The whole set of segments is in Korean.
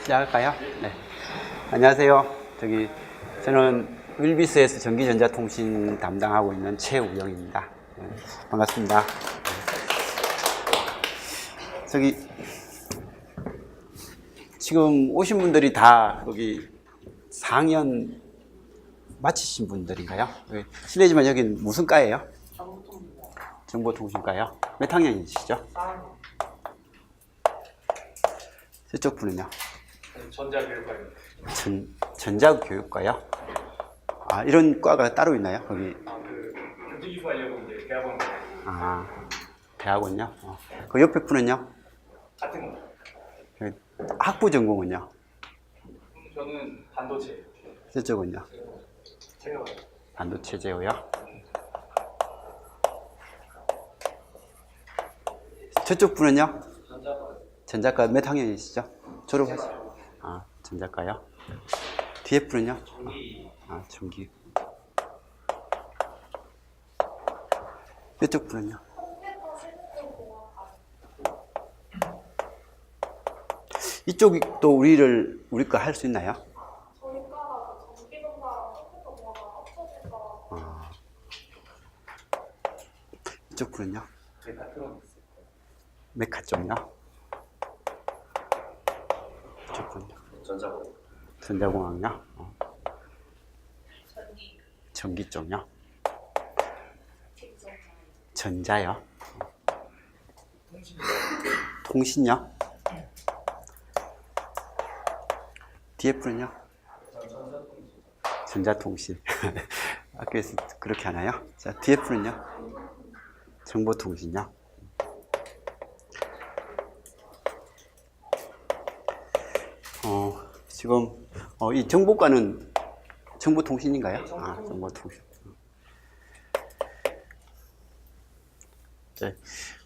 시작할까요? 네. 안녕하세요. 저는 윌비스에서 전기전자통신 담당하고 있는 최우영입니다. 네, 반갑습니다. 지금 오신 분들이 다 여기 4학년 마치신 분들인가요? 실례지만 여긴 무슨 과예요? 정보통신과요. 몇 학년이시죠? 저쪽 분은요? 전자교육과요. 전자교육과요? 아, 이런 과가 따로 있나요? 거기. 교직기술 하려고 이제 대학원. 아, 대학원요? 그 옆에 분은요? 같은 거. 학부 전공은요? 저는 반도체. 저쪽은요? 제가 반도체 제어요? 저쪽 분은요? 전자과 몇 학년이시죠? 졸업하시죠? 아, 전자과요? 뒤에 분은요? 아, 전기. 이쪽 분은요? 이쪽도 우리 거 할 수 있나요? 저희 과가 전기전자랑 컴퓨터공학과 합쳐진 거라서. 아. 이쪽 분은요? 메카 쪽이요? 이쪽 분은요? 전자공학요? 전기 쪽이요? 전자요? 통신요? 뒤에 분은요? 전자통신. 학교에서 그렇게 하나요? 자, 뒤에 분은요? 정보통신요? 지금 이 정보과는 정보통신인가요? 아, 정보통신. 네,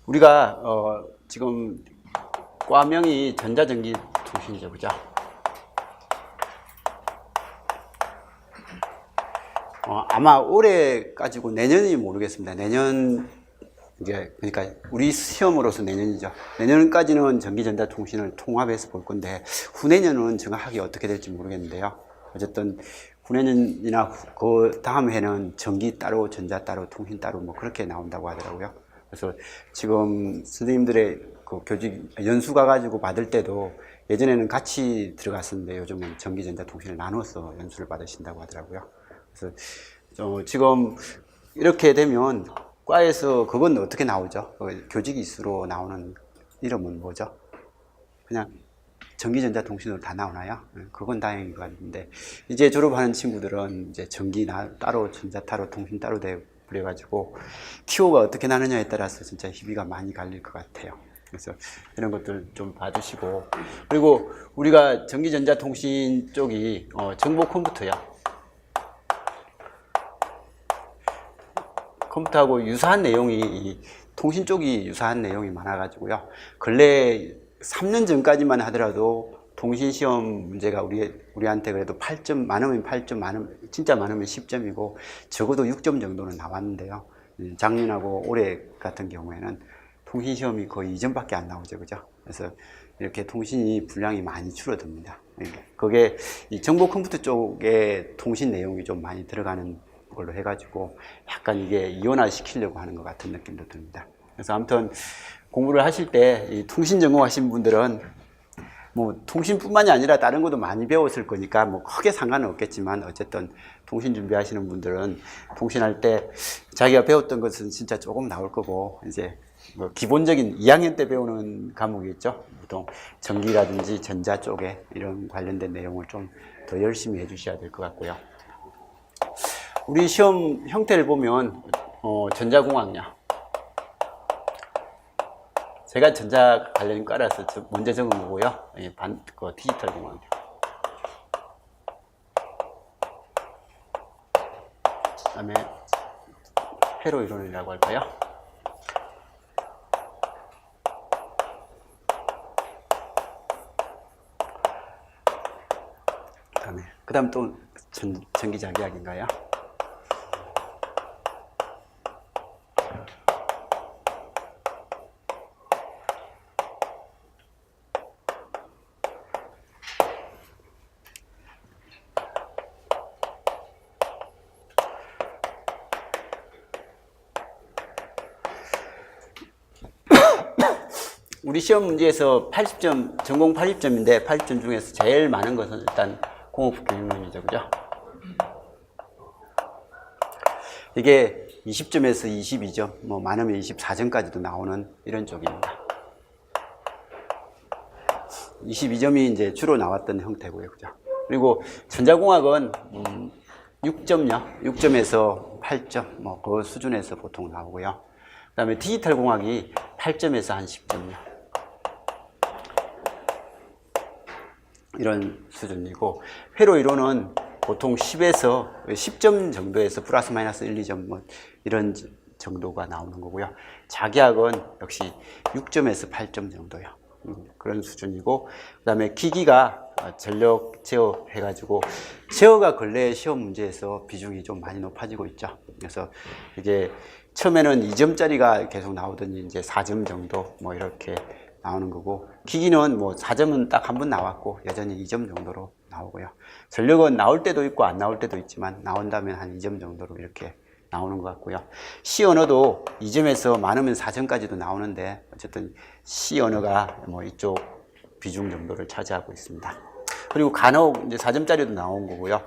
우리가 지금 과명이 전자전기통신이죠, 그죠? 아마 올해까지고 내년이 모르겠습니다. 내년 그러니까 우리 시험으로서 내년이죠. 내년까지는 전기전자통신을 통합해서 볼 건데 후내년은 정확하게 어떻게 될지 모르겠는데요. 어쨌든 후내년이나 그 다음 해는 전기 따로, 전자 따로, 통신 따로 뭐 그렇게 나온다고 하더라고요. 그래서 지금 선생님들의 그 교직 연수 가가지고 받을 때도 예전에는 같이 들어갔었는데 요즘은 전기전자통신을 나눠서 연수를 받으신다고 하더라고요. 그래서 지금 이렇게 되면 과에서 그건 어떻게 나오죠? 교직 이수로 나오는 이름은 뭐죠? 그냥 전기전자통신으로 다 나오나요? 그건 다행인 것 같은데 이제 졸업하는 친구들은 이제 전기 따로, 전자 따로, 통신 따로 그래가지고 티오가 어떻게 나느냐에 따라서 진짜 희비가 많이 갈릴 것 같아요. 그래서 이런 것들 좀 봐주시고 그리고 우리가 전기전자통신 쪽이 정보 컴퓨터요. 컴퓨터하고 유사한 내용이 통신 쪽이 유사한 내용이 많아가지고요. 근래 3년 전까지만 하더라도 통신 시험 문제가 우리한테 그래도 8점 많으면 8점 진짜 많으면 10점이고 적어도 6점 정도는 나왔는데요. 작년하고 올해 같은 경우에는 통신 시험이 거의 2점밖에 안 나오죠, 그죠? 그래서 이렇게 통신이 분량이 많이 줄어듭니다. 그게 이 정보 컴퓨터 쪽에 통신 내용이 좀 많이 들어가는 걸로 해가지고 약간 이게 이원화 시키려고 하는 것 같은 느낌도 듭니다. 그래서 아무튼 공부를 하실 때 이 통신 전공하신 분들은 뭐 통신뿐만이 아니라 다른 것도 많이 배웠을 거니까 뭐 크게 상관은 없겠지만 어쨌든 통신 준비하시는 분들은 통신할 때 자기가 배웠던 것은 진짜 조금 나올 거고 이제 뭐 기본적인 2학년 때 배우는 과목이 있죠. 보통 전기라든지 전자 쪽에 이런 관련된 내용을 좀 더 열심히 해주셔야 될 것 같고요. 우리 시험 형태를 보면 전자공학요. 제가 전자 관련 과라서 문제 적은 거고요. 디지털 공학요. 그다음에 회로 이론이라고 할까요? 그다음 또 전기자기학인가요? 우리 시험 문제에서 80점, 전공 80점인데 80점 중에서 제일 많은 것은 일단 공업교육론이죠. 그죠? 이게 20점에서 22점, 뭐 많으면 24점까지도 나오는 이런 쪽입니다. 22점이 이제 주로 나왔던 형태고요. 그죠? 그리고 전자공학은 6점요. 6점에서 8점, 뭐 그 수준에서 보통 나오고요. 그 다음에 디지털 공학이 8점에서 한 10점요. 이런 수준이고, 회로 이론은 보통 10에서 10점 정도에서 플러스 마이너스 1, 2점 뭐 이런 정도가 나오는 거고요. 자기학은 역시 6점에서 8점 정도요. 그런 수준이고, 그 다음에 기기가 전력 제어 해가지고, 제어가 근래 시험 문제에서 비중이 좀 많이 높아지고 있죠. 그래서 이게 처음에는 2점짜리가 계속 나오더니 이제 4점 정도 뭐 이렇게 나오는 거고, 기기는 뭐 4점은 딱 한 번 나왔고 여전히 2점 정도로 나오고요. 전력은 나올 때도 있고 안 나올 때도 있지만 나온다면 한 2점 정도로 이렇게 나오는 것 같고요. C 언어도 2점에서 많으면 4점까지도 나오는데 어쨌든 C 언어가 뭐 이쪽 비중 정도를 차지하고 있습니다. 그리고 간혹 이제 4점짜리도 나온 거고요.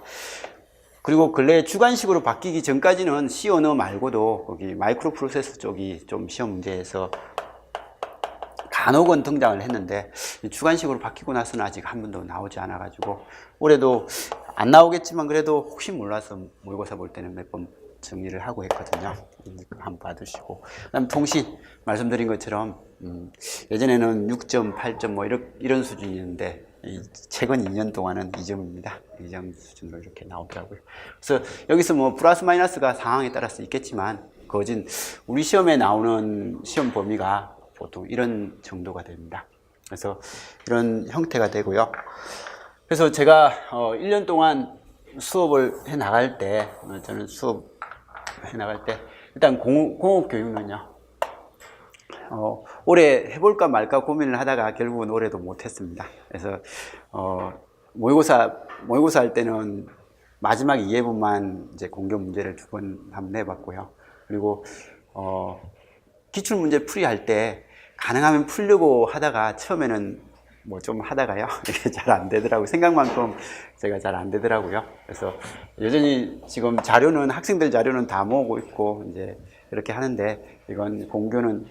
그리고 근래 주관식으로 바뀌기 전까지는 C 언어 말고도 거기 마이크로 프로세서 쪽이 좀 시험 문제에서 간혹은 등장을 했는데 주관식으로 바뀌고 나서는 아직 한 번도 나오지 않아 가지고 올해도 안 나오겠지만 그래도 혹시 몰라서 모의고사 볼 때는 몇 번 정리를 하고 했거든요. 한번 받으시고, 그다음 통신 말씀드린 것처럼 예전에는 6점, 8점 뭐 이런 수준이었는데 최근 2년 동안은 2점입니다. 2점 수준으로 이렇게 나오더라고요. 그래서 여기서 뭐 플러스 마이너스가 상황에 따라서 있겠지만 거진 우리 시험에 나오는 시험 범위가 보통 이런 정도가 됩니다. 그래서 이런 형태가 되고요. 그래서 제가 1년 동안 수업을 해 나갈 때, 저는 수업 해 나갈 때 일단 공업교육은요, 올해 해볼까 말까 고민을 하다가 결국은 올해도 못했습니다. 그래서 모의고사 할 때는 마지막 2회분만 이제 공교 문제를 2번 한번 내봤고요. 그리고 기출 문제 풀이할 때 가능하면 풀려고 하다가 처음에는 뭐 좀 하다가요, 이게 잘 안 되더라고요. 생각만큼 제가 잘 안 되더라고요. 그래서 여전히 지금 자료는, 학생들 자료는 다 모으고 있고 이제 이렇게 하는데, 이건 공교는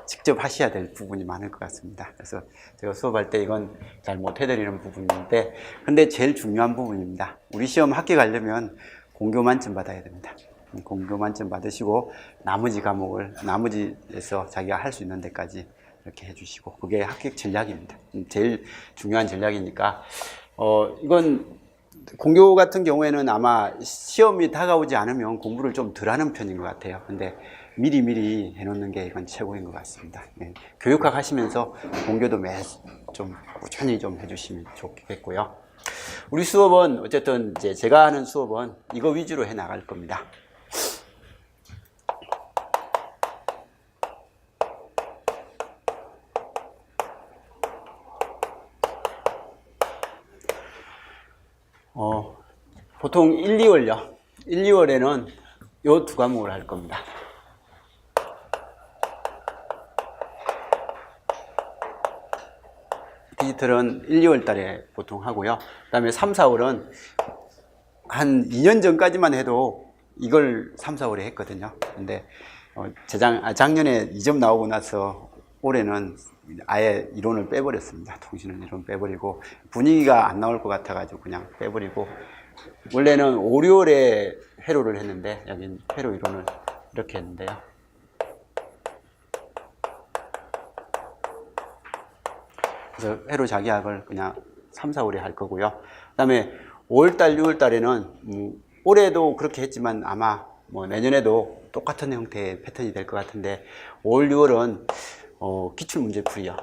직접 하셔야 될 부분이 많을 것 같습니다. 그래서 제가 수업할 때 이건 잘 못 해드리는 부분인데, 근데 제일 중요한 부분입니다. 우리 시험 합격하려면 공교 만점 받아야 됩니다. 공교 만점 받으시고 나머지 과목을 나머지에서 자기가 할 수 있는 데까지 이렇게 해주시고, 그게 합격 전략입니다. 제일 중요한 전략이니까 이건 공교 같은 경우에는 아마 시험이 다가오지 않으면 공부를 좀 덜 하는 편인 것 같아요. 근데 미리 해놓는 게 이건 최고인 것 같습니다. 네. 교육학 하시면서 공교도 좀 꾸준히 좀 해주시면 좋겠고요. 우리 수업은 어쨌든 이제 제가 하는 수업은 이거 위주로 해 나갈 겁니다. 보통 1, 2월요. 1, 2월에는 요 2과목을 할 겁니다. 디지털은 1, 2월 달에 보통 하고요. 그 다음에 3, 4월은 한 2년 전까지만 해도 이걸 3, 4월에 했거든요. 근데 작년에 2점 나오고 나서 올해는 아예 이론을 빼버렸습니다. 통신은 이론 빼버리고 분위기가 안 나올 것 같아가지고 그냥 빼버리고, 원래는 5, 6월에 회로를 했는데 여긴 회로 이론을 이렇게 했는데요. 그래서 회로 자기학을 그냥 3, 4월에 할 거고요. 그 다음에 5월달, 6월달에는 올해도 그렇게 했지만 아마 뭐 내년에도 똑같은 형태의 패턴이 될 것 같은데, 5월, 6월은 기출문제 풀이요.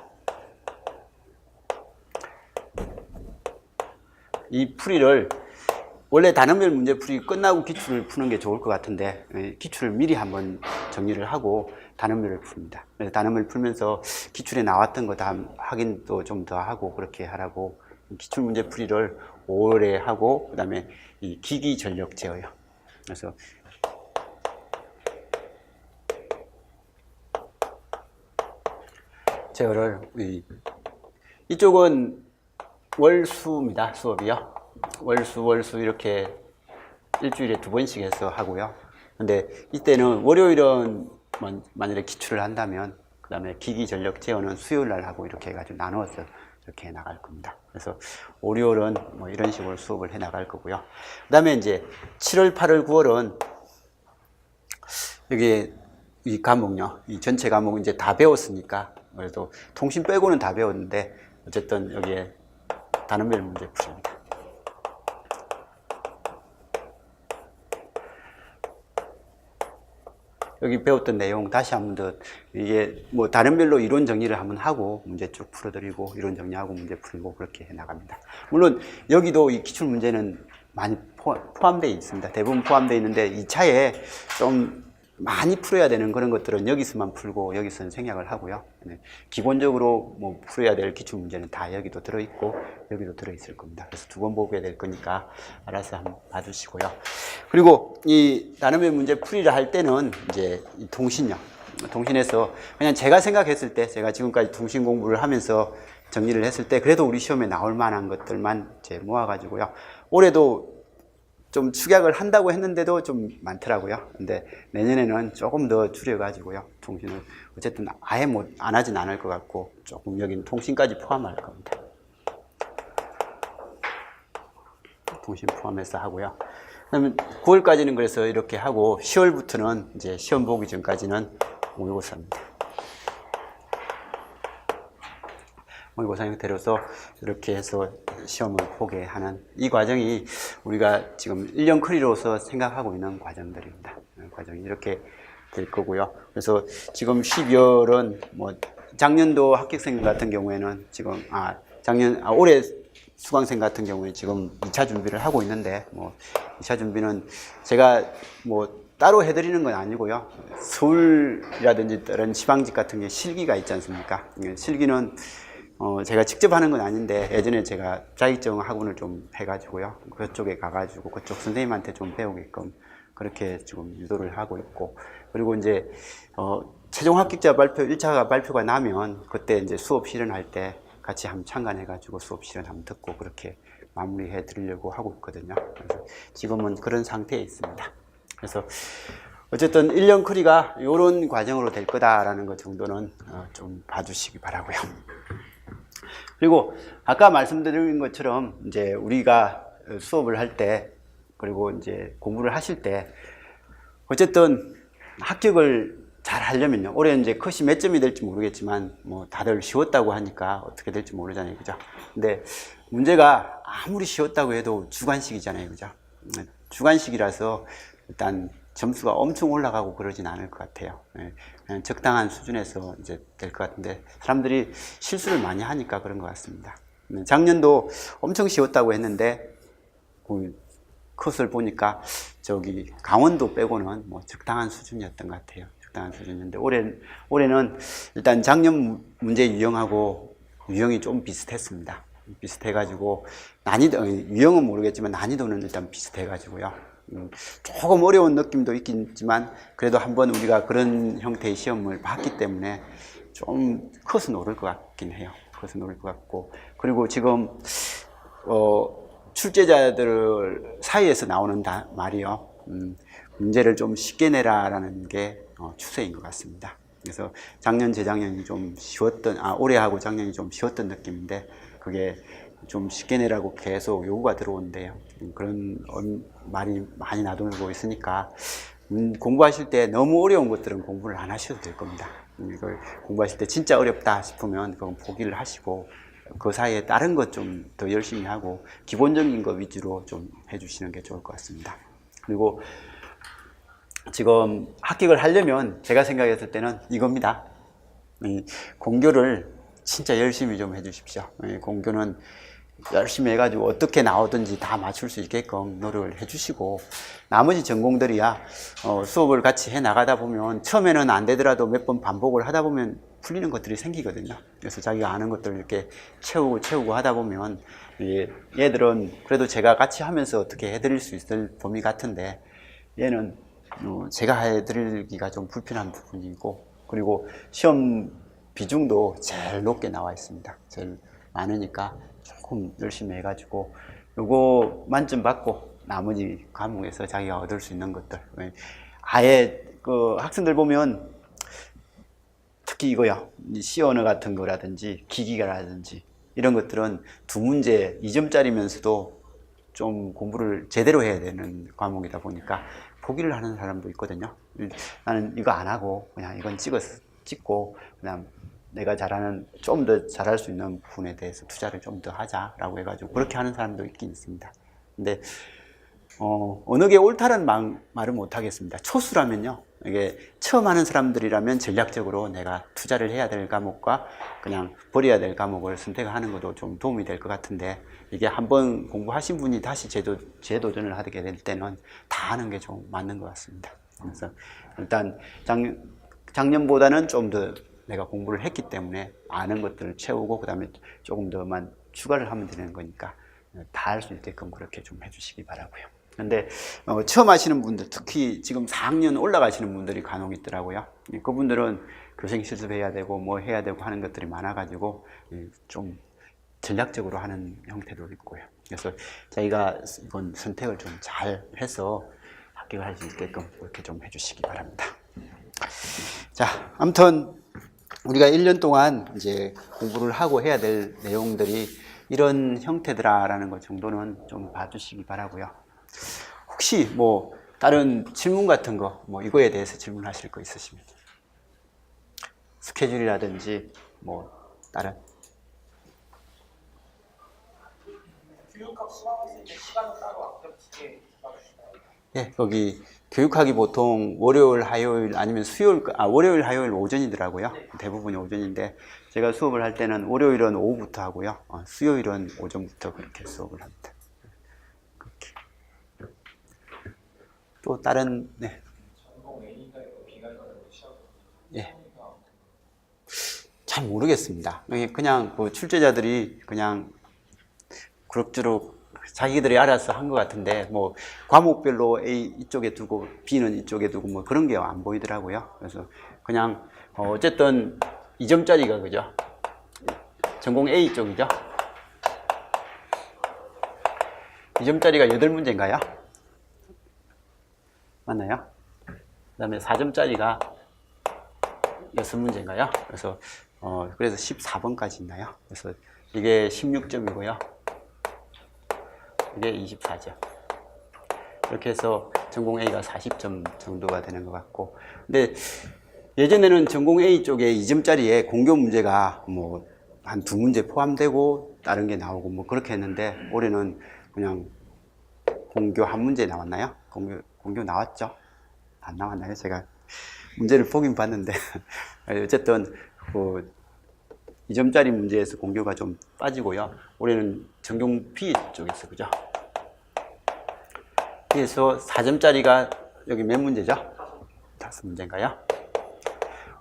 이 풀이를 원래 단원별 문제 풀이 끝나고 기출을 푸는 게 좋을 것 같은데, 기출을 미리 한번 정리를 하고 단원별을 풉니다. 그래서 단원별 풀면서 기출에 나왔던 거 다 확인도 좀 더 하고 그렇게 하라고, 기출 문제 풀이를 5월에 하고, 그 다음에 이 기기 전력 제어요. 그래서 제어를 이쪽은 월수입니다. 수업이요. 월수 이렇게 일주일에 2번씩 해서 하고요. 근데 이때는 월요일은 만약에 기출을 한다면 그 다음에 기기 전력 제어는 수요일 날 하고 이렇게 해가지고 나누어서 이렇게 해 나갈 겁니다. 그래서 월요일은 뭐 이런 식으로 수업을 해 나갈 거고요. 그 다음에 이제 7월, 8월, 9월은 여기 이 과목요. 이 전체 과목 이제 다 배웠으니까 그래도 통신 빼고는 다 배웠는데 어쨌든 여기에 단원별 문제 풀입니다. 여기 배웠던 내용 다시 한번 더 이게 뭐 단원별로 이론 정리를 한번 하고 문제 쭉 풀어드리고 이론 정리하고 문제 풀고 그렇게 해 나갑니다. 물론 여기도 이 기출 문제는 많이 포함되어 있습니다. 대부분 포함되어 있는데 2차에 좀 많이 풀어야 되는 그런 것들은 여기서만 풀고 여기서는 생략을 하고요. 기본적으로 뭐 풀어야 될 기출 문제는 다 여기도 들어있고 여기도 들어있을 겁니다. 그래서 2번 보게 될 거니까 알아서 한번 봐주시고요. 그리고 이 단원별 문제 풀이를 할 때는 이제 이 통신요. 통신에서 그냥 제가 생각했을 때 제가 지금까지 통신 공부를 하면서 정리를 했을 때 그래도 우리 시험에 나올 만한 것들만 이제 모아가지고요. 올해도 좀 축약을 한다고 했는데도 좀 많더라고요. 근데 내년에는 조금 더 줄여가지고요. 통신을 어쨌든 아예 안 하진 않을 것 같고 조금 여기는 통신까지 포함할 겁니다. 통신 포함해서 하고요. 그다음에 9월까지는 그래서 이렇게 하고 10월부터는 이제 시험 보기 전까지는 모의고사입니다. 모의고사 형태로서 이렇게 해서 시험을 보게 하는 이 과정이 우리가 지금 1년 커리로서 생각하고 있는 과정들입니다. 과정이 이렇게 될 거고요. 그래서 지금 12월은 뭐 작년도 합격생 같은 경우에는 지금 올해 수강생 같은 경우에 지금 2차 준비를 하고 있는데 뭐 2차 준비는 제가 뭐 따로 해드리는 건 아니고요. 서울이라든지 다른 지방직 같은 게 실기가 있지 않습니까? 실기는 제가 직접 하는 건 아닌데 예전에 제가 자격증 학원을 좀 해가지고요. 그쪽에 가가지고 그쪽 선생님한테 좀 배우게끔 그렇게 지금 유도를 하고 있고 그리고 이제 최종 합격자 발표 1차 발표가 나면 그때 이제 수업 실현할 때 같이 한번 참관해가지고 수업 실현 한번 듣고 그렇게 마무리해 드리려고 하고 있거든요. 그래서 지금은 그런 상태에 있습니다. 그래서 어쨌든 1년 커리가 이런 과정으로 될 거다라는 것 정도는 좀 봐주시기 바라고요. 그리고 아까 말씀드린 것처럼 이제 우리가 수업을 할 때 그리고 이제 공부를 하실 때 어쨌든 합격을 잘 하려면요. 올해 이제 컷이 몇 점이 될지 모르겠지만 뭐 다들 쉬웠다고 하니까 어떻게 될지 모르잖아요. 그죠? 근데 문제가 아무리 쉬웠다고 해도 주관식이잖아요. 그죠? 주관식이라서 일단 점수가 엄청 올라가고 그러진 않을 것 같아요. 그냥 적당한 수준에서 이제 될 것 같은데 사람들이 실수를 많이 하니까 그런 것 같습니다. 작년도 엄청 쉬웠다고 했는데 그 컷을 보니까 저기 강원도 빼고는 뭐 적당한 수준이었던 것 같아요. 적당한 수준인데 올해는 일단 작년 문제 유형하고 유형이 좀 비슷했습니다. 비슷해가지고 유형은 모르겠지만 난이도는 일단 비슷해가지고요. 조금 어려운 느낌도 있긴 있지만 그래도 한번 우리가 그런 형태의 시험을 봤기 때문에 좀 컷은 오를 것 같긴 해요. 컷은 오를 것 같고 그리고 지금 출제자들 사이에서 나오는 말이요. 문제를 좀 쉽게 내라라는 게 추세인 것 같습니다. 그래서 작년, 재작년이 좀 쉬웠던, 올해하고 작년이 좀 쉬웠던 느낌인데 그게 좀 쉽게 내라고 계속 요구가 들어오는데요. 그런 말이 많이 나돌고 있으니까 공부하실 때 너무 어려운 것들은 공부를 안 하셔도 될 겁니다. 이걸 공부하실 때 진짜 어렵다 싶으면 그건 포기를 하시고 그 사이에 다른 것 좀 더 열심히 하고 기본적인 것 위주로 좀 해주시는 게 좋을 것 같습니다. 그리고 지금 합격을 하려면 제가 생각했을 때는 이겁니다. 공교를 진짜 열심히 좀 해주십시오. 공교는 열심히 해가지고 어떻게 나오든지 다 맞출 수 있게끔 노력을 해주시고 나머지 전공들이야 수업을 같이 해 나가다 보면 처음에는 안 되더라도 몇 번 반복을 하다 보면 풀리는 것들이 생기거든요. 그래서 자기가 아는 것들을 이렇게 채우고 하다 보면 얘들은 그래도 제가 같이 하면서 어떻게 해드릴 수 있을 범위 같은데 얘는 제가 해드리기가 좀 불편한 부분이고 그리고 시험 비중도 제일 높게 나와 있습니다. 제일 많으니까 조금 열심히 해가지고 요거 만점 받고 나머지 과목에서 자기가 얻을 수 있는 것들, 아예 그 학생들 보면 특히 이거요, C 언어 같은 거라든지 기기가라든지 이런 것들은 두 문제 2점짜리면서도 좀 공부를 제대로 해야 되는 과목이다 보니까 포기를 하는 사람도 있거든요. 나는 이거 안 하고 그냥 이건 찍고 그냥 내가 잘하는, 좀 더 잘할 수 있는 부분에 대해서 투자를 좀 더 하자라고 해가지고 그렇게 하는 사람도 있긴 있습니다. 근데 어느 게 옳다는 말은 못 하겠습니다. 초수라면요, 이게 처음 하는 사람들이라면 전략적으로 내가 투자를 해야 될 과목과 그냥 버려야 될 과목을 선택하는 것도 좀 도움이 될 것 같은데, 이게 한번 공부하신 분이 다시 재도전을 하게 될 때는 다 하는 게 좀 맞는 것 같습니다. 그래서 일단 작년보다는 좀 더 내가 공부를 했기 때문에 아는 것들을 채우고 그 다음에 조금 더만 추가를 하면 되는 거니까 다 할 수 있게끔 그렇게 좀 해주시기 바라고요. 근데 처음 하시는 분들, 특히 지금 4학년 올라가시는 분들이 간혹 있더라고요. 그분들은 교생 실습해야 되고 뭐 해야 되고 하는 것들이 많아가지고 좀 전략적으로 하는 형태도 있고요. 그래서 저희가 이번 선택을 좀 잘 해서 합격을 할 수 있게끔 그렇게 좀 해주시기 바랍니다. 자, 아무튼 우리가 1년 동안 이제 공부를 하고 해야 될 내용들이 이런 형태더라라는 것 정도는 좀 봐주시기 바라고요. 혹시 뭐 다른 질문 같은 거, 뭐 이거에 대해서 질문하실 거 있으시면, 스케줄이라든지 뭐 다른. 교육학 수강했을 때 시간은 따로 아껴지게 받으시나요? 예, 거기 교육학이 보통 월요일, 화요일 아니면 월요일, 화요일 오전이더라고요. 대부분이 오전인데 제가 수업을 할 때는 월요일은 오후부터 하고요. 수요일은 오전부터 그렇게 수업을 합니다. 그렇게. 또 다른, 네. 전공 A가 있고 B가 있고 시험. 예. 잘 모르겠습니다. 그냥 그 출제자들이 그냥 그럭저럭 자기들이 알아서 한 것 같은데, 뭐 과목별로 A 이쪽에 두고 B는 이쪽에 두고 뭐 그런 게 안 보이더라고요. 그래서 그냥 어쨌든 2점짜리가 그죠? 전공 A 쪽이죠? 2점짜리가 8문제인가요? 맞나요? 그 다음에 4점짜리가 6문제인가요? 그래서 14번까지 있나요? 그래서 이게 16점이고요. 이게 24점. 이렇게 해서 전공 A가 40점 정도가 되는 것 같고, 근데 예전에는 전공 A 쪽에 2점짜리에 공교 문제가 뭐 한 2문제 포함되고 다른 게 나오고 뭐 그렇게 했는데, 올해는 그냥 공교 1문제 나왔나요? 공교 나왔죠? 안 나왔나요? 제가 문제를 보긴 봤는데 어쨌든 그 2점짜리 문제에서 공교가 좀 빠지고요. 올해는 전공 B 쪽에서, 그죠? 그래서 4점짜리가 여기 몇 문제죠? 5문제인가요?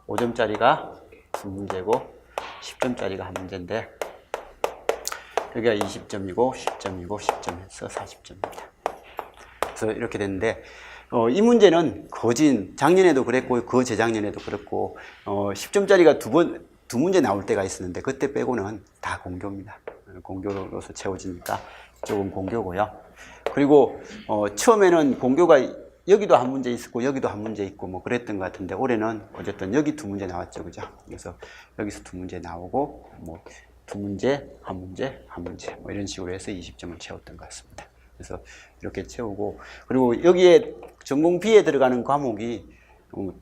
5점짜리가 2문제고 10점짜리가 1문제인데 여기가 20점이고 10점이고 10점에서 40점입니다. 그래서 이렇게 됐는데 이 문제는 거진 작년에도 그랬고 그 재작년에도 그랬고 10점짜리가 두 문제 나올 때가 있었는데 그때 빼고는 다 공교입니다. 공교로서 채워지니까 조금 공교고요. 그리고 처음에는 공교가 여기도 1문제 있었고 여기도 1문제 있고 뭐 그랬던 것 같은데, 올해는 어쨌든 여기 2문제 나왔죠, 그죠? 그래서 여기서 2문제 나오고 뭐 2문제, 1문제 뭐 이런 식으로 해서 20점을 채웠던 것 같습니다. 그래서 이렇게 채우고, 그리고 여기에 전공 B에 들어가는 과목이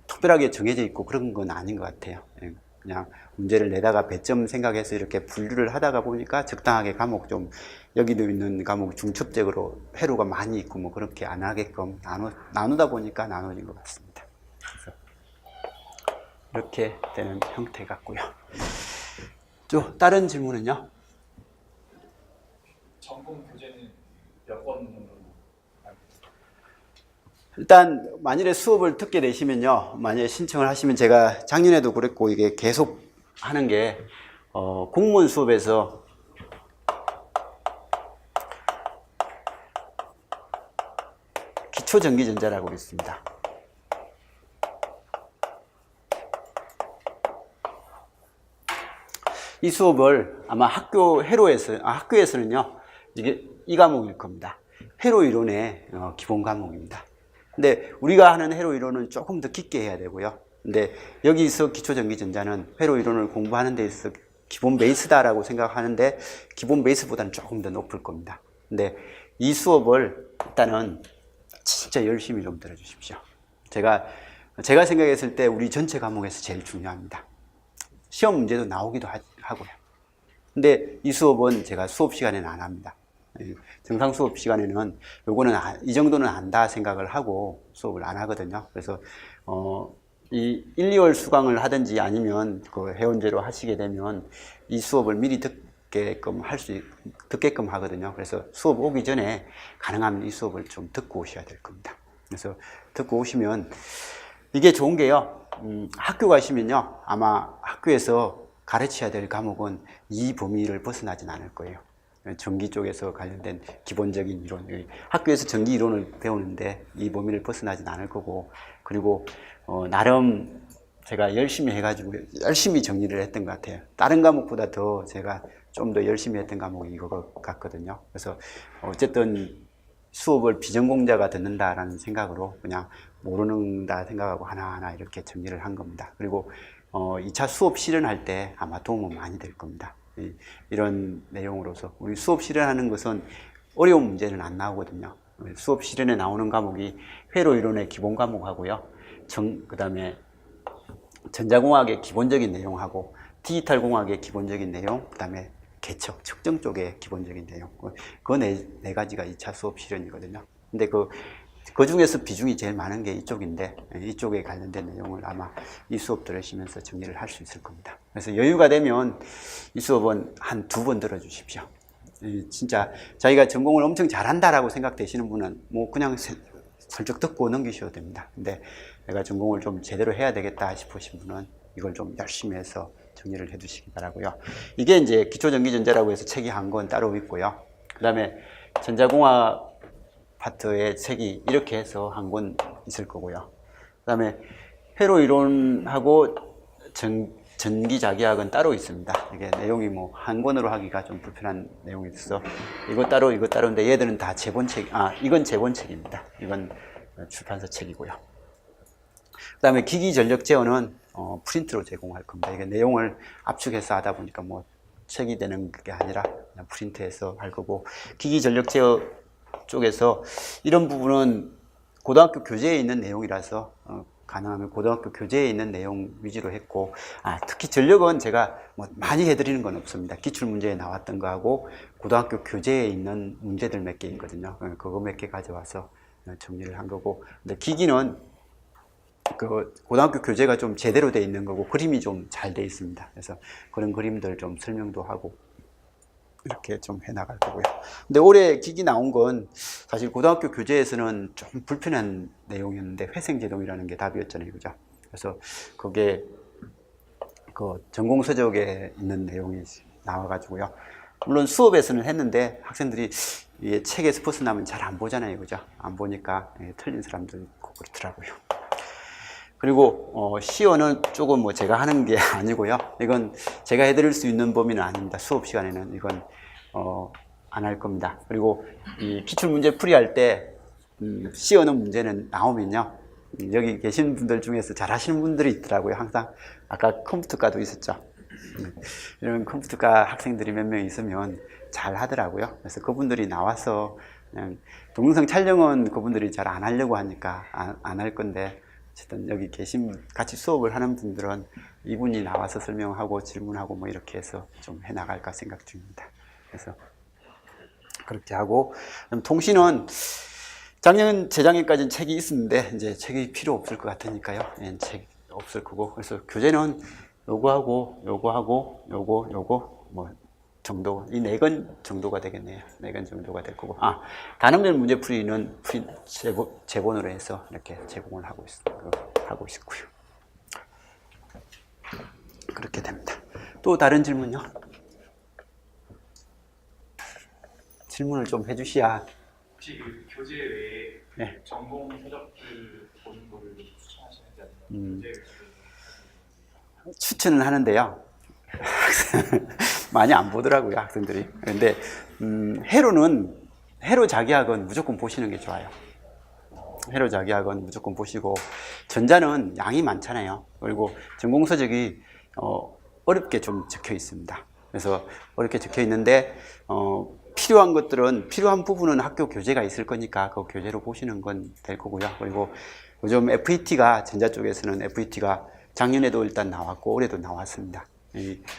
특별하게 정해져 있고 그런 건 아닌 것 같아요. 그냥 문제를 내다가 배점 생각해서 이렇게 분류를 하다가 보니까 적당하게 과목 좀, 여기도 있는 과목 중첩적으로 회로가 많이 있고 뭐 그렇게 안 하게끔 나누다 보니까 나눠진 것 같습니다. 그래서 이렇게 되는 형태 같고요. 또 다른 질문은요? 전공 교재는 몇 번 정도? 일단 만일에 수업을 듣게 되시면요, 만약에 신청을 하시면, 제가 작년에도 그랬고 이게 계속 하는 게 공무원 수업에서 기초전기전자라고 있습니다. 이 수업을 아마 학교에서는요, 이 과목일 겁니다. 회로 이론의 기본 과목입니다. 근데 우리가 하는 회로 이론은 조금 더 깊게 해야 되고요. 근데 여기서 기초전기전자는 회로 이론을 공부하는 데 있어서 기본 베이스다라고 생각하는데 기본 베이스보다는 조금 더 높을 겁니다. 근데 이 수업을 일단은 진짜 열심히 좀 들어주십시오. 제가 생각했을 때 우리 전체 과목에서 제일 중요합니다. 시험 문제도 나오기도 하고요. 근데 이 수업은 제가 수업 시간에는 안 합니다. 정상 수업 시간에는 요거는 이 정도는 안다 생각을 하고 수업을 안 하거든요. 그래서 이 1, 2월 수강을 하든지 아니면 그 회원제로 하시게 되면 이 수업을 미리 듣게끔 하거든요. 그래서 수업 오기 전에 가능하면 이 수업을 좀 듣고 오셔야 될 겁니다. 그래서 듣고 오시면 이게 좋은 게요. 학교 가시면요. 아마 학교에서 가르쳐야 될 과목은 이 범위를 벗어나진 않을 거예요. 전기 쪽에서 관련된 기본적인 이론, 학교에서 전기 이론을 배우는데 이 범위를 벗어나진 않을 거고, 그리고 나름 제가 열심히 해가지고 열심히 정리를 했던 것 같아요. 다른 과목보다 더 제가 좀 더 열심히 했던 과목이 이거 같거든요. 그래서 어쨌든 수업을 비전공자가 듣는다라는 생각으로 그냥 모르는다 생각하고 하나하나 이렇게 정리를 한 겁니다. 그리고 2차 수업 실현할 때 아마 도움은 많이 될 겁니다. 이런 내용으로서 우리 수업 실현하는 것은 어려운 문제는 안 나오거든요. 수업 실현에 나오는 과목이 회로 이론의 기본 과목하고요. 그 다음에 전자공학의 기본적인 내용하고 디지털 공학의 기본적인 내용, 그 다음에 개척, 측정 쪽의 기본적인 내용. 그 네 가지가 2차 수업 실현이거든요. 근데 그 중에서 비중이 제일 많은 게 이쪽인데, 이쪽에 관련된 내용을 아마 이 수업 들으시면서 정리를 할 수 있을 겁니다. 그래서 여유가 되면 이 수업은 한 2번 들어주십시오. 진짜 자기가 전공을 엄청 잘한다라고 생각되시는 분은 뭐 그냥 슬쩍 듣고 넘기셔도 됩니다. 근데 내가 전공을 좀 제대로 해야 되겠다 싶으신 분은 이걸 좀 열심히 해서 정리를 해 두시기 바라고요. 이게 이제 기초전기전자라고 해서 책이 한 권 따로 있고요. 그 다음에 전자공학 파트의 책이 이렇게 해서 한 권 있을 거고요. 그 다음에 회로 이론하고 전기자기학은 따로 있습니다. 이게 내용이 뭐 한 권으로 하기가 좀 불편한 내용이 있어서 이거 따로인데 얘들은 다 제본책, 이건 제본책입니다. 이건 출판사 책이고요. 그 다음에 기기전력제어는 프린트로 제공할 겁니다. 이게 내용을 압축해서 하다 보니까 뭐 책이 되는 게 아니라 그냥 프린트해서 할 거고, 기기전력제어 쪽에서 이런 부분은 고등학교 교재에 있는 내용이라서 가능하면 고등학교 교재에 있는 내용 위주로 했고, 특히 전력은 제가 뭐 많이 해드리는 건 없습니다. 기출문제에 나왔던 거하고 고등학교 교재에 있는 문제들 몇 개 있거든요. 그거 몇 개 가져와서 정리를 한 거고, 근데 기기는 그 고등학교 교재가 좀 제대로 돼 있는 거고 그림이 좀 잘 돼 있습니다. 그래서 그런 그림들 좀 설명도 하고 이렇게 좀 해나갈 거고요. 근데 올해 기기 나온 건 사실 고등학교 교재에서는 좀 불편한 내용이었는데 회생제동이라는 게 답이었잖아요. 그죠? 그래서 그게 그 전공서적에 있는 내용이 나와가지고요. 물론 수업에서는 했는데 학생들이 이 책에서 벗어나면 잘 안 보잖아요. 그죠? 안 보니까 틀린 사람도 있고 그렇더라고요. 그리고 시어는 조금 뭐 제가 하는 게 아니고요. 이건 제가 해드릴 수 있는 범위는 아닙니다. 수업 시간에는 이건 안 할 겁니다. 그리고 이 기출 문제 풀이할 때 시어는 문제는 나오면요. 여기 계신 분들 중에서 잘 하시는 분들이 있더라고요. 항상 아까 컴퓨터과도 있었죠. 이런 컴퓨터과 학생들이 몇 명 있으면 잘 하더라고요. 그래서 그분들이 나와서 그냥 동영상 촬영은 그분들이 잘 안 하려고 하니까 안 할 건데, 어쨌든 여기 같이 수업을 하는 분들은 이분이 나와서 설명하고 질문하고 뭐 이렇게 해서 좀 해나갈까 생각 중입니다. 그래서 그렇게 하고, 통신은 작년, 재작년까지는 책이 있었는데 이제 책이 필요 없을 것 같으니까요. 책 없을 거고, 그래서 교재는 요거 뭐 정도, 이 4권 정도가 되겠네요. 4권 정도가 될 거고, 단원별 문제풀이는 제본으로 해서 이렇게 제공을 하고 있고요. 그렇게 됩니다. 또 다른 질문요? 질문을 좀 해주셔야. 혹시 그 교재 외에 네. 전공 서적들 보는 거를 추천하시는지 아니면 교재 추천을 하는데요. 많이 안 보더라고요, 학생들이. 근데 해로 자기학은 무조건 보시는 게 좋아요. 해로 자기학은 무조건 보시고, 전자는 양이 많잖아요. 그리고 전공서적이 어렵게 좀 적혀 있습니다. 그래서 어렵게 적혀 있는데 필요한 것들은, 필요한 부분은 학교 교재가 있을 거니까 그 교재로 보시는 건 될 거고요. 그리고 요즘 FET가, 전자 쪽에서는 FET가 작년에도 일단 나왔고 올해도 나왔습니다.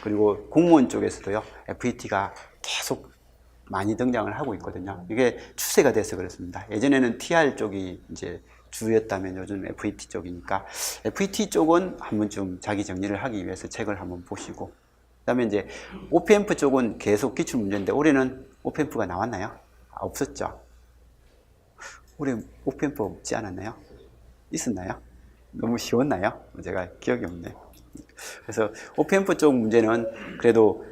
그리고 공무원 쪽에서도요, FET가 계속 많이 등장을 하고 있거든요. 이게 추세가 돼서 그렇습니다. 예전에는 TR 쪽이 이제 주였다면 요즘 FET 쪽이니까, FET 쪽은 한 번쯤 자기 정리를 하기 위해서 책을 한번 보시고, 그다음에 이제 OPMF 쪽은 계속 기출 문제인데, 올해는 OPMF가 나왔나요? 없었죠. 올해 OPMF 없지 않았나요? 있었나요? 너무 쉬웠나요? 제가 기억이 없네요. 그래서 OPMF 쪽 문제는 그래도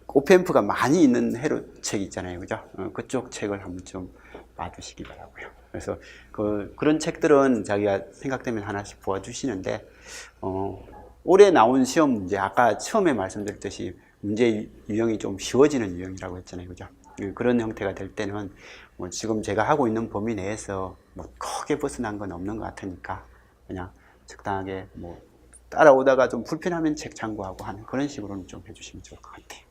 OPMF가 많이 있는 해로 책이 있잖아요, 그죠? 그쪽 책을 한 번쯤 봐주시기 바라고요. 그래서 그런 책들은 자기가 생각되면 하나씩 보아주시는데, 올해 나온 시험 문제, 아까 처음에 말씀드렸듯이 문제 유형이 좀 쉬워지는 유형이라고 했잖아요, 그죠? 그런 형태가 될 때는 지금 제가 하고 있는 범위 내에서 크게 벗어난 건 없는 것 같으니까 그냥 적당하게 따라오다가 좀 불편하면 책 참고하고 하는 그런 식으로는 좀 해주시면 좋을 것 같아요.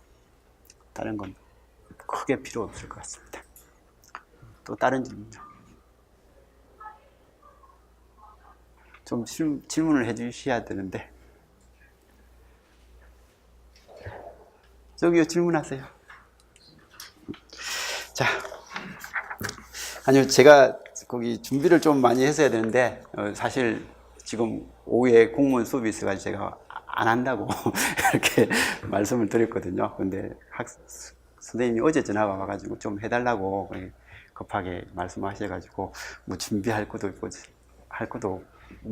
다른 건 크게 필요 없을 것 같습니다. 또 다른 질문요? 좀 질문을 해주셔야 되는데. 저기요, 질문하세요. 자, 아니요, 제가 거기 준비를 좀 많이 했어야 되는데, 사실 지금 오후에 공무원 수업이 있어가지고 제가 안 한다고 이렇게 말씀을 드렸거든요. 근데 선생님이 어제 전화가 와가지고 좀 해달라고 급하게 말씀하셔가지고 준비할 것도 할 것도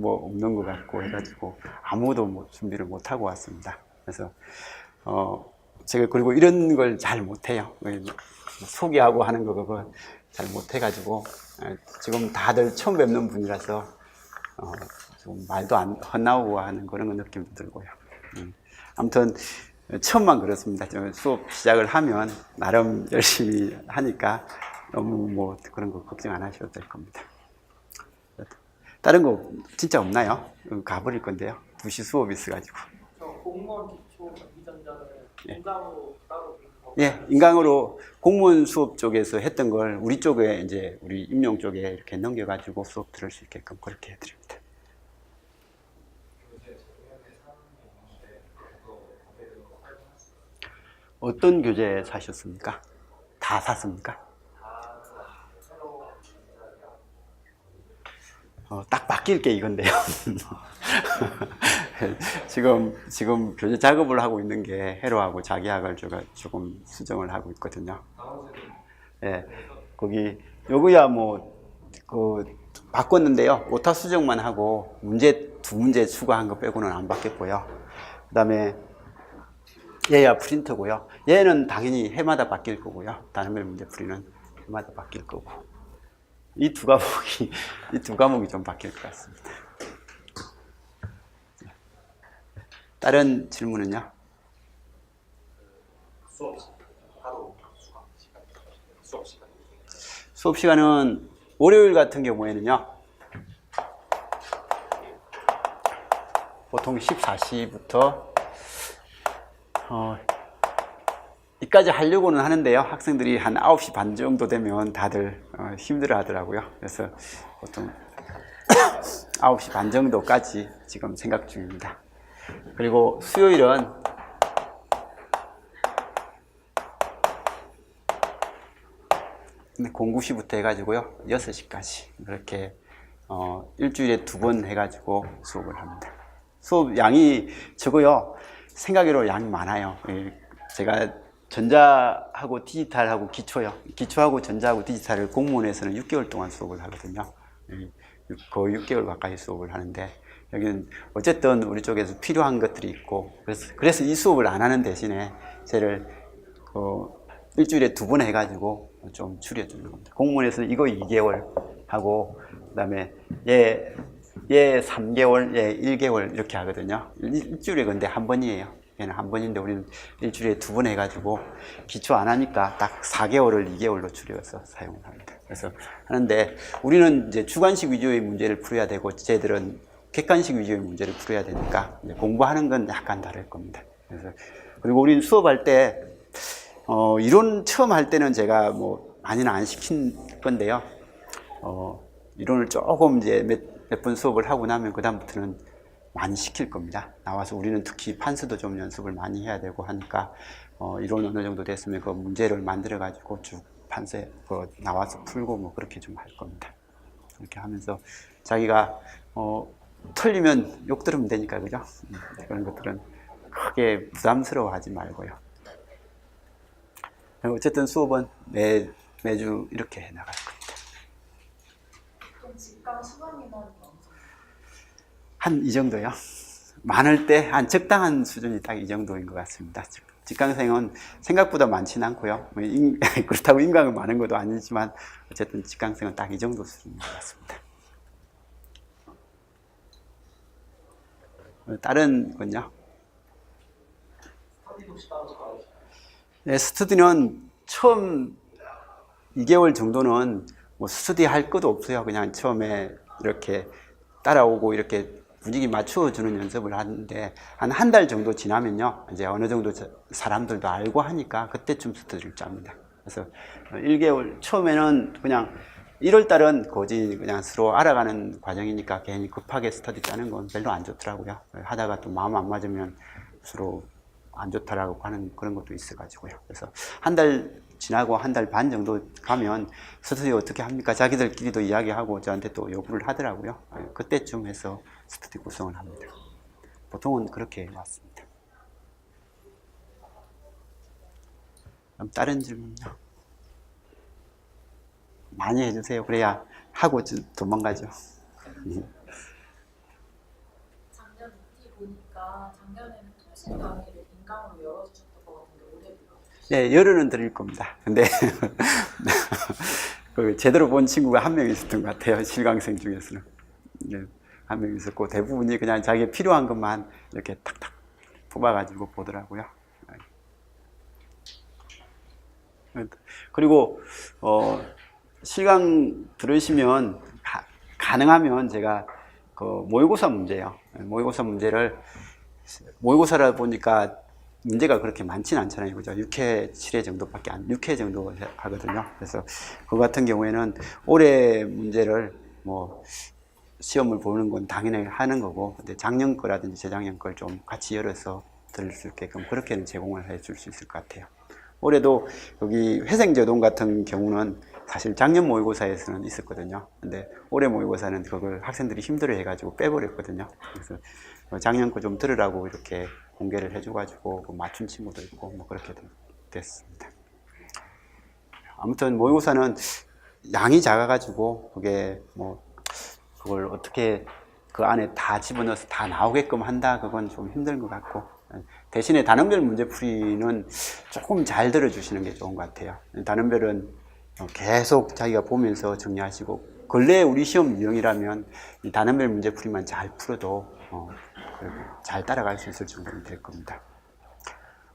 없는 것 같고 해가지고 아무도 준비를 못 하고 왔습니다. 그래서 제가 그리고 이런 걸 잘 못해요. 소개하고 하는 거 그거 잘 못해가지고 지금 다들 처음 뵙는 분이라서 좀 말도 안 헛나오고 하는 그런 느낌도 들고요. 아무튼 처음만 그렇습니다. 수업 시작을 하면 나름 열심히 하니까 너무 그런 거 걱정 안 하셔도 될 겁니다. 다른 거 진짜 없나요? 가버릴 건데요. 2시 수업이 있어가지고. 공무원 기초 전기전자는 인강으로 따로 예, 인강으로 공무원 수업 쪽에서 했던 걸 우리 쪽에 이제 우리 임용 쪽에 이렇게 넘겨가지고 수업 들을 수 있게끔 그렇게 해드립니다. 어떤 교재 사셨습니까? 다 샀습니까? 딱 바뀔 게 이건데요. 지금 교재 작업을 하고 있는 게 해로하고 자기학을 제가 조금 수정을 하고 있거든요. 예, 거기 요거야 바꿨는데요. 오타 수정만 하고 두 문제 추가한 거 빼고는 안 바뀌었고요. 그다음에 얘야 프린터고요. 얘는 당연히 해마다 바뀔 거고요. 단어별 문제 풀이는 해마다 바뀔 거고. 이 두 과목이 좀 바뀔 것 같습니다. 다른 질문은요? 수업 시간은 월요일 같은 경우에는요, 보통 14시부터 이까지 하려고는 하는데요. 학생들이 한 9시 반 정도 되면 다들 힘들어 하더라고요. 그래서 보통 9시 반 정도까지 지금 생각 중입니다. 그리고 수요일은 공구시부터 해가지고요 6시까지 그렇게 일주일에 2번 해가지고 수업을 합니다. 수업 양이 적어요. 생각외로 양이 많아요. 제가 전자하고 디지털하고 기초하고 전자하고 디지털을 공무원에서는 6개월 동안 수업을 하거든요. 거의 6개월 가까이 수업을 하는데, 여기는 어쨌든 우리 쪽에서 필요한 것들이 있고, 그래서 이 수업을 안 하는 대신에 쟤를 일주일에 2번 해가지고 좀 줄여주는 겁니다. 공무원에서는 이거 2개월 하고, 그 다음에 얘 3개월, 얘 1개월 이렇게 하거든요. 일주일에 근데 한 번이에요. 걔는 한 번인데 우리는 일주일에 2번 해가지고 기초 안 하니까 딱 4개월을 2개월로 줄여서 사용을 합니다. 그래서 하는데 우리는 이제 주관식 위주의 문제를 풀어야 되고 쟤들은 객관식 위주의 문제를 풀어야 되니까 이제 공부하는 건 약간 다를 겁니다. 그래서 그리고 우리는 수업할 때 이론 처음 할 때는 제가 뭐 많이는 안 시킨 건데요. 이론을 조금 이제 몇 번 수업을 하고 나면 그다음부터는 많이 시킬 겁니다. 나와서 우리는 특히 판수도 좀 연습을 많이 해야 되고 하니까 이론 어느 정도 됐으면 그 문제를 만들어 가지고 쭉 판수에 나와서 풀고 뭐 그렇게 좀 할 겁니다. 그렇게 하면서 자기가 틀리면 욕 들으면 되니까 그죠? 그런 것들은 크게 부담스러워하지 말고요. 어쨌든 수업은 매주 이렇게 해 나갈 겁니다. 그럼 직강 수강 인원이 한 이 정도요. 많을 때 한 적당한 수준이 딱 이 정도인 것 같습니다. 직강생은 생각보다 많지는 않고요. 그렇다고 인강은 많은 것도 아니지만 어쨌든 직강생은 딱 이 정도 수준인 것 같습니다. 다른 건요? 스터디도 혹시 따로 좋아하시나요? 네, 스터디는 처음 2개월 정도는 뭐 스터디 할 것도 없어요. 그냥 처음에 이렇게 따라오고 이렇게 분위기 맞춰주는 연습을 하는데 한 달 정도 지나면요. 이제 어느 정도 사람들도 알고 하니까 그때쯤 스터디를 짭니다. 그래서 1개월, 처음에는 그냥 1월 달은 거의 그냥 서로 알아가는 과정이니까 괜히 급하게 스터디 짜는 건 별로 안 좋더라고요. 하다가 또 마음 안 맞으면 서로 안 좋다라고 하는 그런 것도 있어가지고요. 그래서 한 달 지나고 한 달 반 정도 가면 스터디 어떻게 합니까? 자기들끼리도 이야기하고 저한테 또 요구를 하더라고요. 그때쯤 해서 스터디 구성을 합니다. 보통은 그렇게 해왔습니다. 그럼 다른 질문요? 많이 해주세요. 그래야 하고 도망가죠. 작년 UT 보니까 작년에는 통신 강의를 인강으로 열어주셨던 것 같은데 올해도 열어주시죠? 네, 열흘은 드릴 겁니다. 근데 제대로 본 친구가 한 명 있었던 것 같아요. 실강생 중에서는. 네, 한 명 있었고 대부분이 그냥 자기 필요한 것만 이렇게 탁탁 뽑아가지고 보더라고요. 그리고 실강 들으시면 가능하면 제가 그 모의고사 문제요. 모의고사 문제를 모의고사라 보니까 문제가 그렇게 많지는 않잖아요. 그죠? 6회, 7회 정도밖에 6회 정도 하거든요. 그래서 그 같은 경우에는 올해 문제를 뭐 시험을 보는 건 당연히 하는 거고, 근데 작년 거라든지 재작년 걸 좀 같이 열어서 들을 수 있게끔 그렇게는 제공을 해 줄 수 있을 것 같아요. 올해도 여기 회생제동 같은 경우는 사실 작년 모의고사에서는 있었거든요. 근데 올해 모의고사는 그걸 학생들이 힘들어 해가지고 빼버렸거든요. 그래서 작년 거 좀 들으라고 이렇게 공개를 해줘가지고 맞춘 친구도 있고 뭐 그렇게 됐습니다. 아무튼 모의고사는 양이 작아가지고 그게 뭐 그걸 어떻게 그 안에 다 집어넣어서 다 나오게끔 한다, 그건 좀 힘든 것 같고, 대신에 단원별 문제풀이는 조금 잘 들어주시는 게 좋은 것 같아요. 단원별은 계속 자기가 보면서 정리하시고, 근래 우리 시험 유형이라면 이 단원별 문제풀이만 잘 풀어도 잘 따라갈 수 있을 정도는 될 겁니다.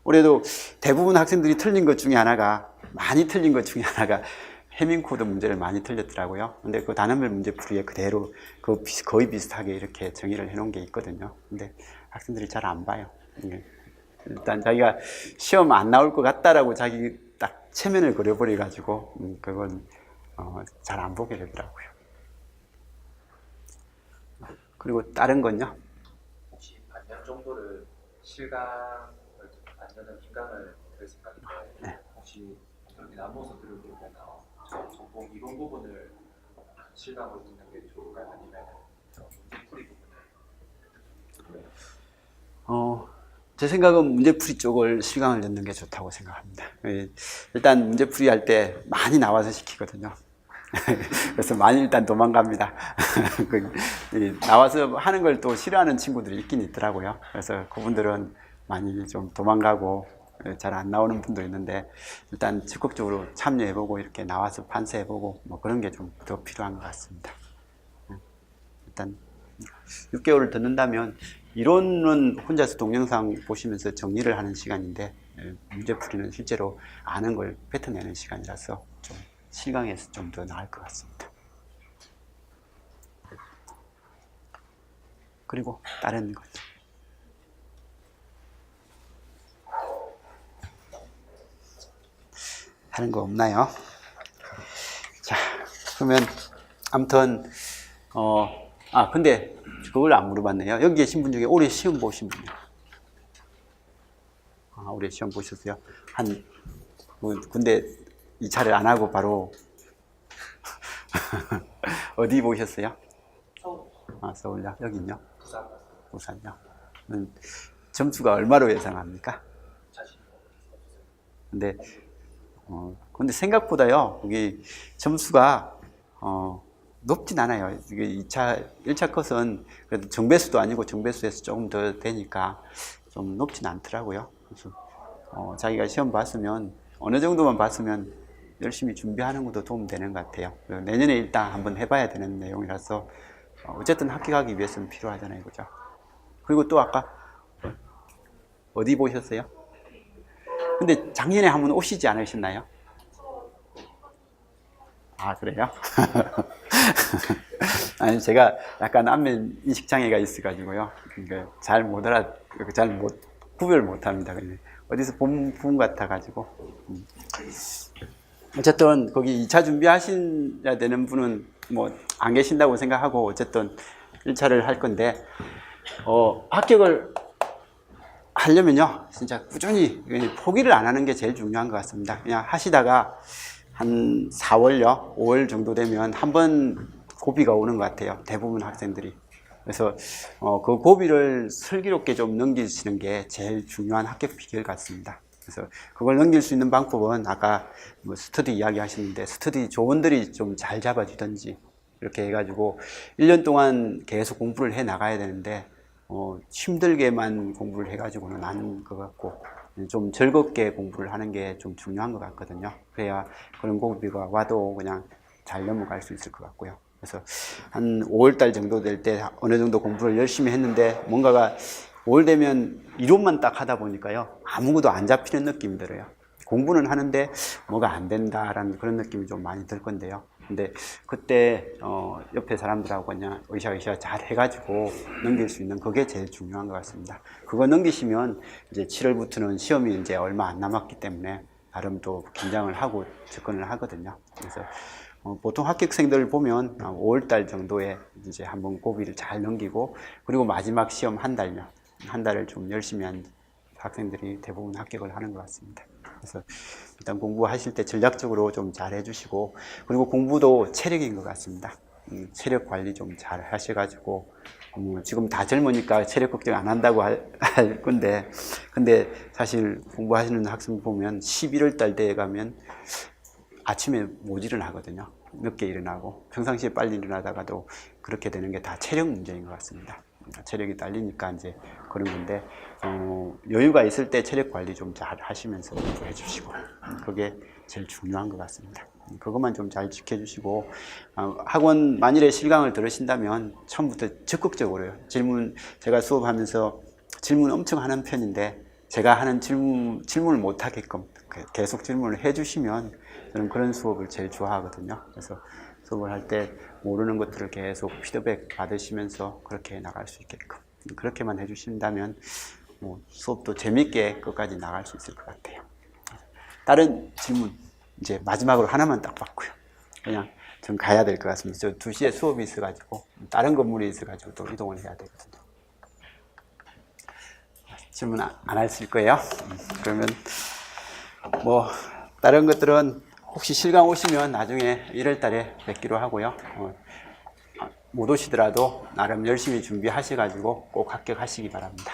올해도 대부분 학생들이 틀린 것 중에 하나가, 많이 틀린 것 중에 하나가 해밍코드 문제를 많이 틀렸더라고요. 근데 그 단원별 문제풀이에 그대로 거의 비슷하게 이렇게 정의를 해놓은 게 있거든요. 근데 학생들이 잘 안 봐요. 일단 자기가 시험 안 나올 것 같다라고 자기 딱 체면을 그려버려가지고 그건 잘 안 보게 되더라고요. 그리고 다른 건요? 혹시 반년 정도를 실강을 반년은 인강을 들을 생각인데 네. 혹시 그렇게 나누어서 들을 때면 전공 이론 부분을 실강으로 듣는 게 좋을까요? 아니면 문제풀이 부분을? 제 생각은 문제풀이 쪽을 실강을 넣는 게 좋다고 생각합니다. 일단 문제풀이 할 때 많이 나와서 시키거든요. 그래서 많이 일단 도망갑니다. 나와서 하는 걸 또 싫어하는 친구들이 있긴 있더라고요. 그래서 그분들은 많이 좀 도망가고 잘 안 나오는 분도 있는데, 일단 적극적으로 참여해보고 이렇게 나와서 판세해보고 뭐 그런 게 좀 더 필요한 것 같습니다. 일단 6개월을 듣는다면 이론은 혼자서 동영상 보시면서 정리를 하는 시간인데 문제풀이는 실제로 아는 걸 뱉어내는 시간이라서 좀 실강에서 좀 더 나을 것 같습니다. 그리고 다른 것 하는 거 없나요? 자, 그러면 아무튼 근데 그걸 안 물어봤네요. 여기 계신 분 중에 올해 시험 보신 분이요? 올해 시험 보셨어요? 근데 2차를 안 하고 바로 어디 보셨어요? 서울. 서울요? 여긴요? 부산 부산요? 점수가 얼마로 예상합니까? 자신 근데 생각보다요, 여기 점수가, 높진 않아요. 이게 1차 컷은 그래도 정배수도 아니고 정배수에서 조금 더 되니까 좀 높진 않더라고요. 그래서, 자기가 시험 봤으면, 어느 정도만 봤으면 열심히 준비하는 것도 도움 되는 것 같아요. 내년에 일단 한번 해봐야 되는 내용이라서, 어쨌든 합격하기 위해서는 필요하잖아요. 그죠? 그리고 또 아까, 어디 보셨어요? 근데 작년에 한번 오시지 않으셨나요? 그래요? 아니, 제가 약간 안면 인식 장애가 있어가지고요. 그러니까 잘 구별 못 합니다. 어디서 본 분 같아가지고. 어쨌든, 거기 2차 준비하셔야 되는 분은 안 계신다고 생각하고, 어쨌든 1차를 할 건데, 합격을 하려면요, 진짜 꾸준히 포기를 안 하는 게 제일 중요한 것 같습니다. 그냥 하시다가 한 4월요, 5월 정도 되면 한번 고비가 오는 것 같아요. 대부분 학생들이. 그래서 그 고비를 슬기롭게 좀 넘기시는 게 제일 중요한 합격 비결 같습니다. 그래서 그걸 넘길 수 있는 방법은 아까 스터디 이야기 하시는데 스터디 조언들이 좀 잘 잡아주든지 이렇게 해가지고 1년 동안 계속 공부를 해 나가야 되는데 힘들게만 공부를 해가지고는 아닌 것 같고 좀 즐겁게 공부를 하는 게 좀 중요한 것 같거든요. 그래야 그런 고비가 와도 그냥 잘 넘어갈 수 있을 것 같고요. 그래서 한 5월달 정도 될 때 어느 정도 공부를 열심히 했는데 뭔가가 5월 되면 이론만 딱 하다 보니까요, 아무것도 안 잡히는 느낌이 들어요. 공부는 하는데 뭐가 안 된다라는 그런 느낌이 좀 많이 들 건데요. 근데 그때 옆에 사람들하고 그냥 으쌰으쌰 잘 해가지고 넘길 수 있는 그게 제일 중요한 것 같습니다. 그거 넘기시면 이제 7월부터는 시험이 이제 얼마 안 남았기 때문에 나름 또 긴장을 하고 접근을 하거든요. 그래서 보통 합격생들 보면 5월달 정도에 이제 한번 고비를 잘 넘기고 그리고 마지막 시험 한 달을 좀 열심히 한 학생들이 대부분 합격을 하는 것 같습니다. 그래서 일단 공부하실 때 전략적으로 좀 잘 해주시고 그리고 공부도 체력인 것 같습니다. 체력 관리 좀 잘 하셔가지고 지금 다 젊으니까 체력 걱정 안 한다고 할 건데 근데 사실 공부하시는 학생 보면 11월 달 돼 가면 아침에 못 일어나거든요. 늦게 일어나고 평상시에 빨리 일어나다가도 그렇게 되는 게 다 체력 문제인 것 같습니다. 체력이 딸리니까 이제 그런 건데 여유가 있을 때 체력 관리 좀 잘 하시면서 공부해 주시고 그게 제일 중요한 것 같습니다. 그것만 좀 잘 지켜주시고 학원 만일에 실강을 들으신다면 처음부터 적극적으로요. 제가 수업하면서 질문 엄청 하는 편인데 제가 하는 질문을 못 하게끔 계속 질문을 해주시면 저는 그런 수업을 제일 좋아하거든요. 그래서 수업을 할 때 모르는 것들을 계속 피드백 받으시면서 그렇게 나갈 수 있게끔 그렇게만 해주신다면 수업도 재밌게 끝까지 나갈 수 있을 것 같아요. 다른 질문 이제 마지막으로 하나만 딱 받고요. 그냥 좀 가야 될 것 같습니다. 저 2시에 수업이 있어가지고 다른 건물이 있어가지고 또 이동을 해야 되거든요. 질문 안 하실 거예요? 그러면 다른 것들은 혹시 실강 오시면 나중에 1월 달에 뵙기로 하고요. 못 오시더라도 나름 열심히 준비하셔가지고 꼭 합격하시기 바랍니다.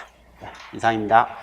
이상입니다.